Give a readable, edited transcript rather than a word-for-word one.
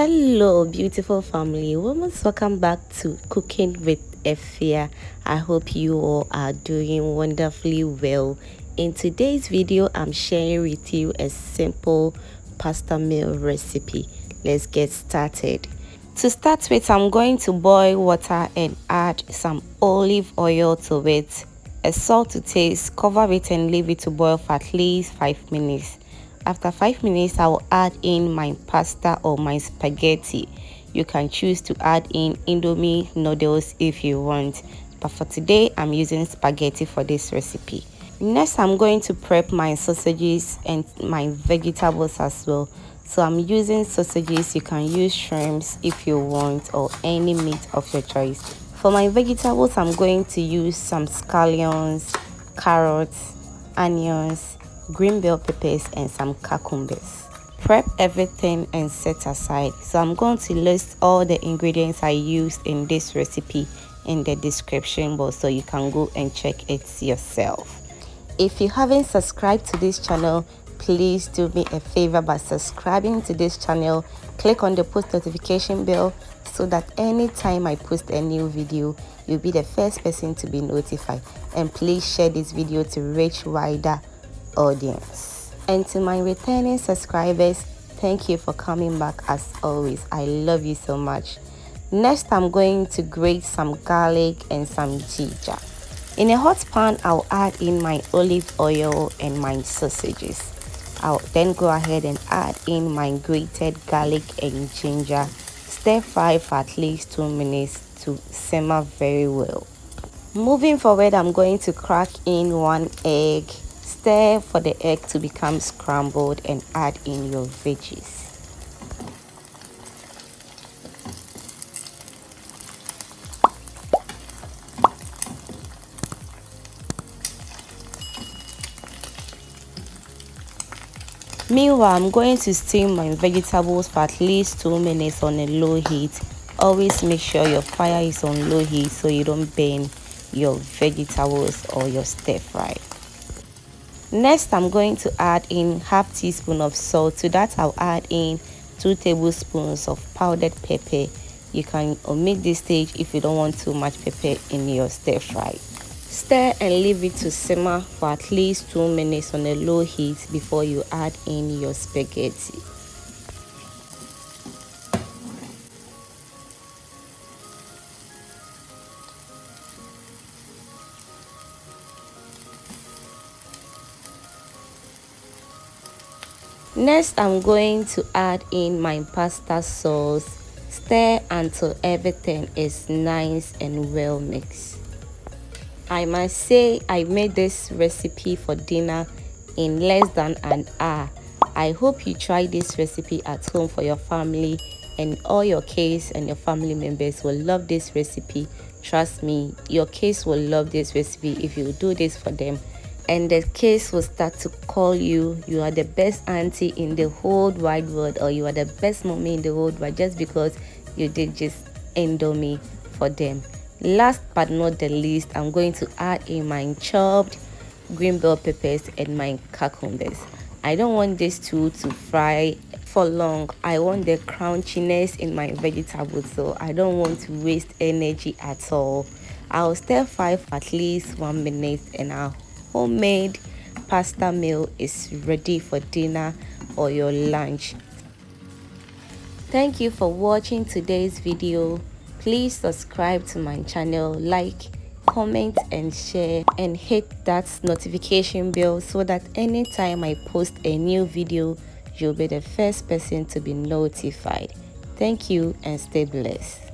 Hello beautiful family, most welcome back to Cooking with Efia. I hope you all are doing wonderfully well. In today's video I'm sharing with you a simple pasta meal recipe. Let's get started. To start with, I'm going to boil water and add some olive oil to it, a salt to taste, cover it and leave it to boil for at least 5 minutes. After 5 minutes, I will add in my pasta or my spaghetti. You can choose to add in Indomie noodles if you want, but for today I'm using spaghetti for this recipe. Next, I'm going to prep my sausages and my vegetables as well. So I'm using sausages. You can use shrimps if you want, or any meat of your choice. For my vegetables, I'm going to use some scallions, carrots, onions, green bell peppers and some cucumbers. Prep everything and set aside. So I'm going to list all the ingredients I used in this recipe in the description box so you can go and check it yourself. If you haven't subscribed to this channel, please do me a favor by subscribing to this channel. Click on the post notification bell so that anytime I post a new video, you'll be the first person to be notified. And please share this video to reach wider audience. And to my returning subscribers, thank you for coming back as always. I love you so much. Next, I'm going to grate some garlic and some ginger. In a hot pan, I'll add in my olive oil and my sausages. I'll then go ahead and add in my grated garlic and ginger. Stir fry for at least 2 minutes to simmer very well. Moving forward, I'm going to crack in 1 egg. Stir for the egg to become scrambled and add in your veggies. Meanwhile, I'm going to steam my vegetables for at least 2 minutes on a low heat. Always make sure your fire is on low heat so you don't burn your vegetables or your stir fry. Next, I'm going to add in half teaspoon of salt. To that, I'll add in 2 tablespoons of powdered pepper. You can omit this stage if you don't want too much pepper in your stir fry. Stir and leave it to simmer for at least 2 minutes on a low heat before you add in your spaghetti. Next, I'm going to add in my pasta sauce. Stir until everything is nice and well mixed. I must say I made this recipe for dinner in less than an hour. I hope you try this recipe at home for your family, and all your kids and your family members will love this recipe. Trust me, your kids will love this recipe if you do this for them. And the kids will start to call you, you are the best auntie in the whole wide world, or you are the best mommy in the whole world, just because you did just Indomie for them. Last but not the least, I'm going to add in my chopped green bell peppers and my cucumbers. I don't want this to fry for long. I want the crunchiness in my vegetables, so I don't want to waste energy at all. I'll stir fry for at least 1 minute and our homemade pasta meal is ready for dinner or your lunch. Thank you for watching today's video. Please subscribe to my channel, like, comment and share, and hit that notification bell so that anytime I post a new video, you'll be the first person to be notified. Thank you and stay blessed.